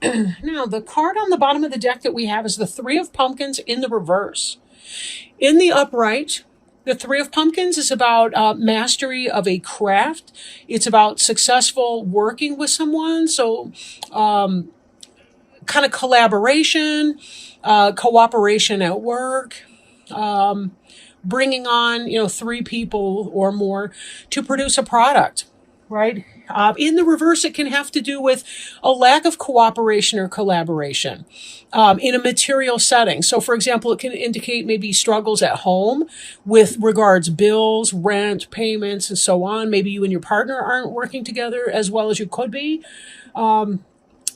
Now, the card on the bottom of the deck that we have is the Three of Pumpkins in the reverse. In the upright, the Three of Pumpkins is about mastery of a craft. It's about successful working with someone. So, kind of collaboration, cooperation at work, bringing on, three people or more to produce a product, right? In the reverse, it can have to do with a lack of cooperation or collaboration in a material setting. So, for example, it can indicate maybe struggles at home with regards bills, rent, payments, and so on. Maybe you and your partner aren't working together as well as you could be.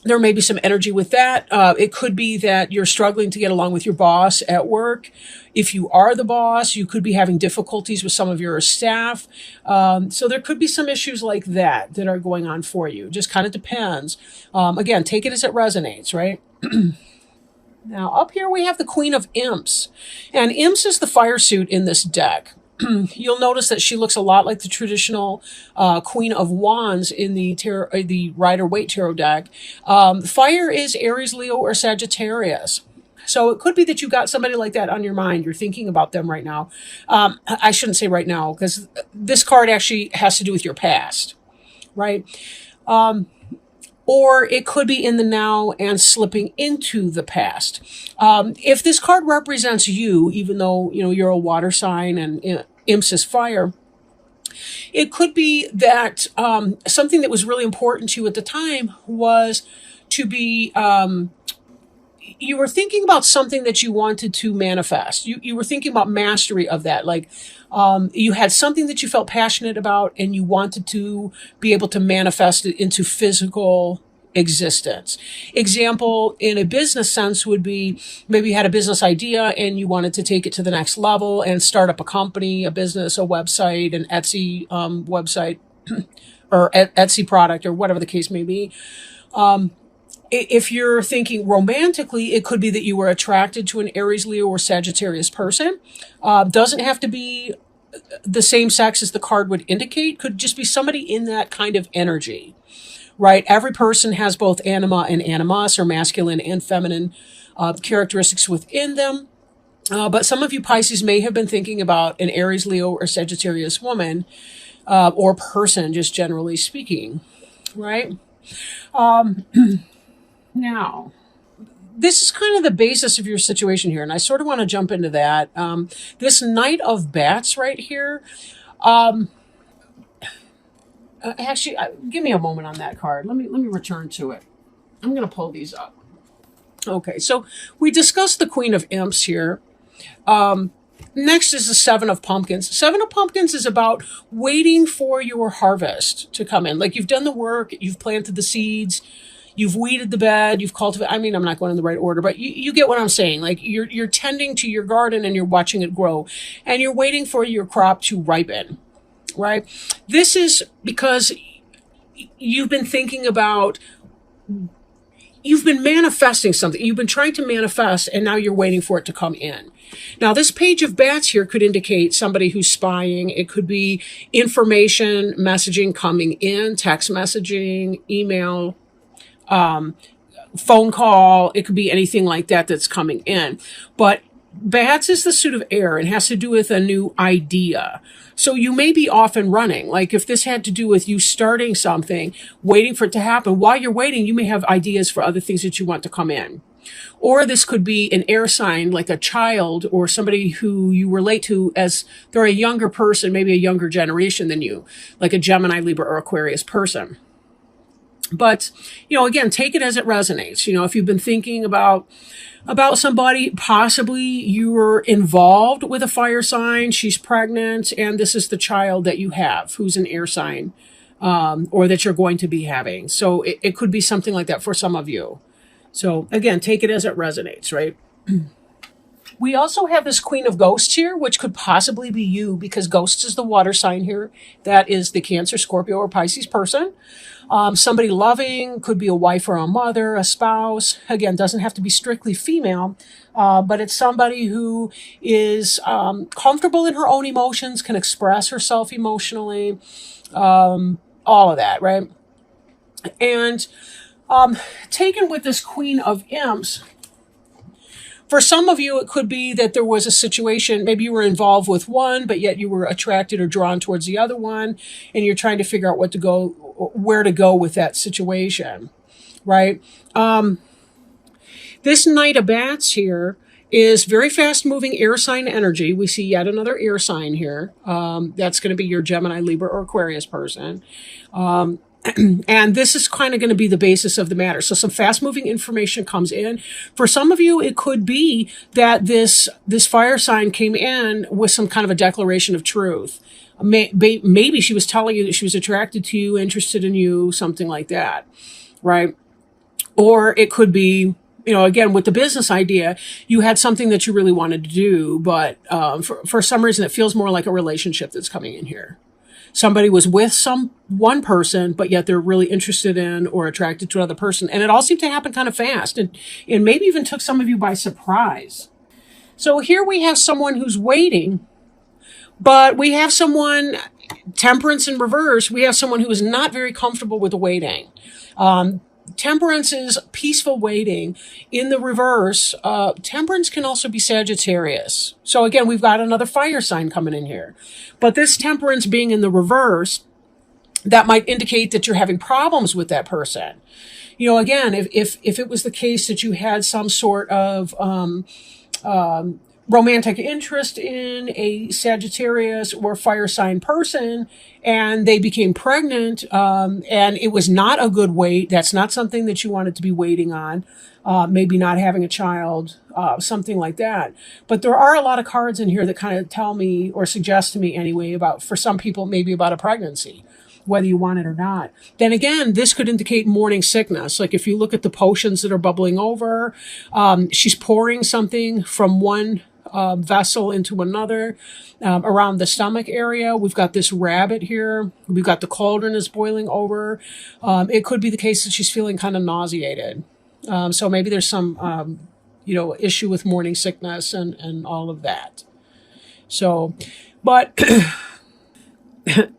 There may be some energy with that. It could be that you're struggling to get along with your boss at work. If you are the boss, you could be having difficulties with some of your staff. So there could be some issues like that that are going on for you. Just kind of depends. Again, take it as it resonates, right? Now, up here we have the Queen of Imps. And Imps is the fire suit in this deck. You'll notice that she looks a lot like the traditional Queen of Wands in the Rider-Waite Tarot deck. Fire is Aries, Leo, or Sagittarius. So it could be that you got somebody like that on your mind. You're thinking about them right now. I shouldn't say right now, because this card actually has to do with your past, right? Or it could be in the now and slipping into the past. If this card represents you, even though, you're a water sign and Imps is fire, it could be that something that was really important to you at the time was to be, you were thinking about something that you wanted to manifest. You were thinking about mastery of that. Like, you had something that you felt passionate about and you wanted to be able to manifest it into physical existence. Example, in a business sense would be maybe you had a business idea and you wanted to take it to the next level and start up a company, a business, a website, an Etsy website, or Etsy product, or whatever the case may be. If you're thinking romantically, it could be that you were attracted to an Aries, Leo, or Sagittarius person. Doesn't have to be the same sex as the card would indicate. Could just be somebody in that kind of energy, right? Every person has both anima and animus, or masculine and feminine characteristics within them. But some of you Pisces may have been thinking about an Aries, Leo, or Sagittarius woman or person, just generally speaking, right? Now, this is kind of the basis of your situation here, and I sort of want to jump into that. This Knight of Bats right here. Actually, give me a moment on that card. Let me return to it. I'm going to pull these up. Okay, so we discussed the Queen of Imps here. Next is the Seven of Pumpkins. Seven of Pumpkins is about waiting for your harvest to come in. Like, you've done the work, you've planted the seeds, you've weeded the bed, you've cultivated. I mean, I'm not going in the right order, but you get what I'm saying. Like, you're tending to your garden and you're watching it grow, and you're waiting for your crop to ripen, right? This is because you've been thinking about, you've been manifesting something. You've been trying to manifest, and now you're waiting for it to come in. Now, this Page of Bats here could indicate somebody who's spying. It could be information, messaging coming in, text messaging, email, phone call. It could be anything like that that's coming in. But Bats is the suit of air and has to do with a new idea. So you may be off and running. Like, if this had to do with you starting something, waiting for it to happen, while you're waiting, you may have ideas for other things that you want to come in. Or this could be an air sign, like a child or somebody who you relate to as they're a younger person, maybe a younger generation than you, like a Gemini, Libra, or Aquarius person. But, again, take it as it resonates. If you've been thinking about somebody, possibly you were involved with a fire sign, she's pregnant, and this is the child that you have who's an air sign, or that you're going to be having. So it could be something like that for some of you. So again, take it as it resonates, right? We also have this Queen of Ghosts here, which could possibly be you, because Ghosts is the water sign here. That is the Cancer, Scorpio, or Pisces person. Somebody loving, could be a wife or a mother, a spouse. Again, doesn't have to be strictly female, but it's somebody who is comfortable in her own emotions, can express herself emotionally, all of that, right? And Taken with this Queen of Imps, for some of you, it could be that there was a situation, maybe you were involved with one, but yet you were attracted or drawn towards the other one, and you're trying to figure out where to go with that situation, right? This Knight of Bats here is very fast moving air sign energy. We see yet another air sign here. That's going to be your Gemini, Libra, or Aquarius person. And this is kind of going to be the basis of the matter. So some fast moving information comes in. For some of you, it could be that this fire sign came in with some kind of a declaration of truth. Maybe she was telling you that she was attracted to you, interested in you, something like that, right? Or it could be, again, with the business idea, you had something that you really wanted to do, but for some reason, it feels more like a relationship that's coming in here. Somebody was with one person, but yet they're really interested in or attracted to another person. And it all seemed to happen kind of fast and maybe even took some of you by surprise. So here we have someone who's waiting, but we have someone, Temperance in reverse, we have someone who is not very comfortable with the waiting. Temperance is peaceful waiting. In the reverse, Temperance can also be Sagittarius. So again, we've got another fire sign coming in here. But this Temperance being in the reverse, that might indicate that you're having problems with that person. Again, if it was the case that you had some sort of romantic interest in a Sagittarius or fire sign person, and they became pregnant, and it was not a good wait. That's not something that you wanted to be waiting on. Maybe not having a child, something like that. But there are a lot of cards in here that kind of tell me or suggest to me anyway for some people, maybe about a pregnancy, whether you want it or not. Then again, this could indicate morning sickness. Like if you look at the potions that are bubbling over, she's pouring something from one vessel into another around the stomach area. We've got this rabbit here. We've got the cauldron is boiling over. It could be the case that she's feeling kind of nauseated. So maybe there's some, issue with morning sickness and all of that. So, but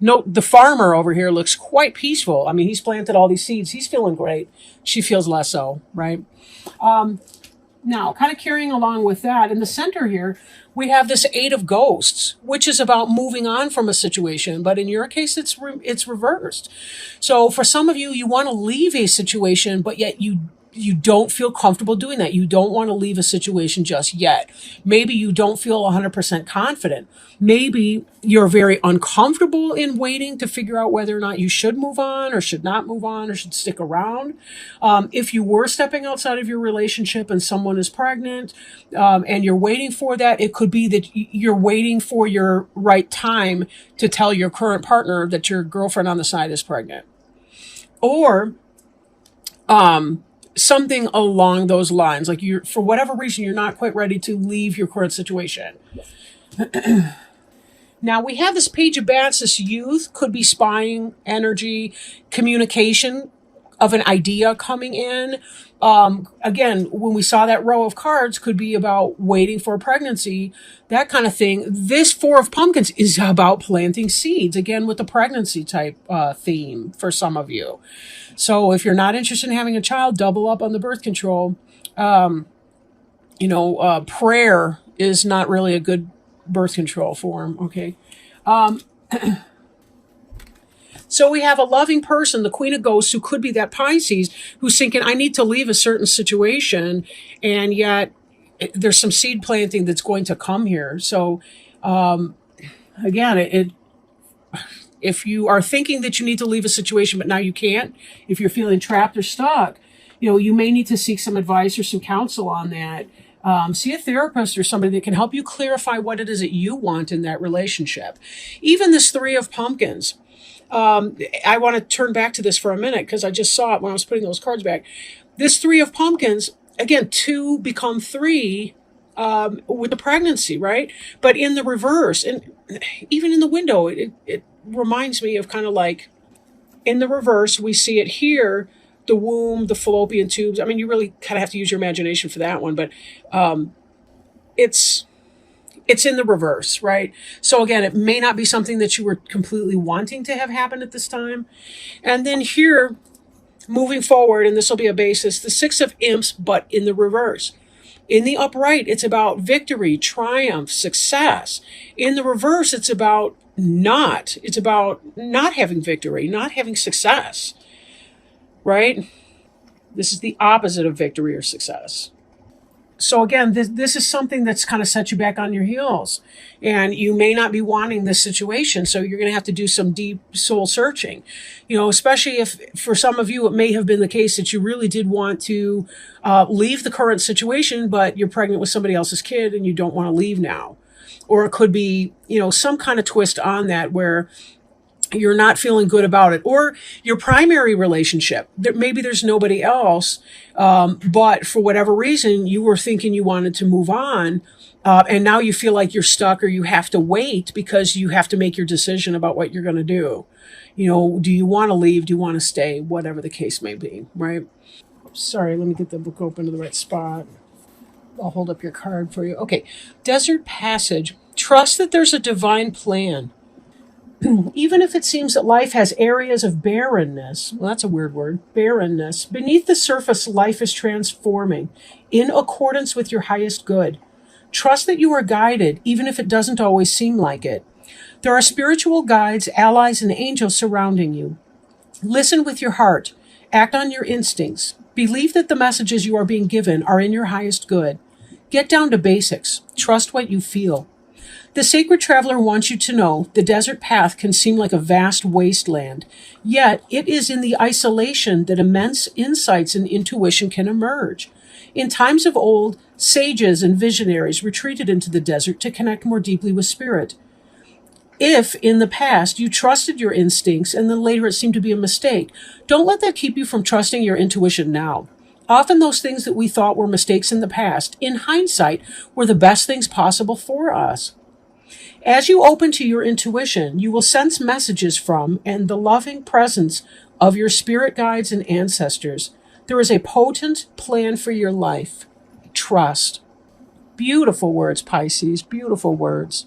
note the farmer over here looks quite peaceful. I mean, he's planted all these seeds. He's feeling great. She feels less so, right? Now, kind of carrying along with that, in the center here, we have this Eight of Ghosts, which is about moving on from a situation. But in your case, it's reversed. So for some of you, you want to leave a situation, but yet you don't feel comfortable doing that. You don't want to leave a situation just yet. Maybe you don't feel 100% confident. Maybe you're very uncomfortable in waiting to figure out whether or not you should move on or should not move on or should stick around. If you were stepping outside of your relationship and someone is pregnant, and you're waiting for that, it could be that you're waiting for your right time to tell your current partner that your girlfriend on the side is pregnant. Or, something along those lines, like for whatever reason, you're not quite ready to leave your current situation. Now we have this Page of Bats. This youth could be spying energy, communication of an idea coming in. Again, when we saw that row of cards, could be about waiting for a pregnancy, that kind of thing. This Four of Pumpkins is about planting seeds, again, with the pregnancy type theme for some of you. So if you're not interested in having a child, double up on the birth control. Prayer is not really a good birth control form, okay? So we have a loving person, the Queen of Ghosts, who could be that Pisces, who's thinking, I need to leave a certain situation, and yet there's some seed planting that's going to come here. So, again, if you are thinking that you need to leave a situation, but now you can't, if you're feeling trapped or stuck, you may need to seek some advice or some counsel on that. See a therapist or somebody that can help you clarify what it is that you want in that relationship. Even this Three of Pumpkins. I want to turn back to this for a minute because I just saw it when I was putting those cards back. This Three of Pumpkins, again, 2 become 3 with the pregnancy, right? But in the reverse, and even in the window, it reminds me of kind of like in the reverse, we see it here, the womb, the fallopian tubes. I mean, you really kind of have to use your imagination for that one, but it's in the reverse, right? So again, it may not be something that you were completely wanting to have happen at this time. And then here, Moving forward, and this will be a basis, the Six of Imps, but in the reverse. In the upright, it's about victory, triumph, success. In the reverse, it's about not. It's about not having victory, not having success, right? This is the opposite of victory or success. So again, this is something that's kind of set you back on your heels, and you may not be wanting this situation. So you're going to have to do some deep soul searching, especially if for some of you, it may have been the case that you really did want to leave the current situation, but you're pregnant with somebody else's kid and you don't want to leave now. Or it could be, some kind of twist on that where you're not feeling good about it, or your primary relationship, maybe there's nobody else, but for whatever reason you were thinking you wanted to move on, and now you feel like you're stuck, or you have to wait because you have to make your decision about what you're going to do. Do you want to leave, do you want to stay, whatever the case may be, right? Sorry, let me get the book open to the right spot. I'll hold up your card for you. Okay, Desert Passage. Trust that there's a divine plan. Even if it seems that life has areas of barrenness, well, that's a weird word, barrenness, beneath the surface, life is transforming in accordance with your highest good. Trust that you are guided, even if it doesn't always seem like it. There are spiritual guides, allies, and angels surrounding you. Listen with your heart. Act on your instincts. Believe that the messages you are being given are in your highest good. Get down to basics. Trust what you feel. The sacred traveler wants you to know the desert path can seem like a vast wasteland, yet it is in the isolation that immense insights and intuition can emerge. In times of old, sages and visionaries retreated into the desert to connect more deeply with spirit. If, in the past, you trusted your instincts and then later it seemed to be a mistake, don't let that keep you from trusting your intuition now. Often those things that we thought were mistakes in the past, in hindsight, were the best things possible for us. As you open to your intuition, you will sense messages from and the loving presence of your spirit guides and ancestors. There is a potent plan for your life. Trust. Beautiful words, Pisces. Beautiful words.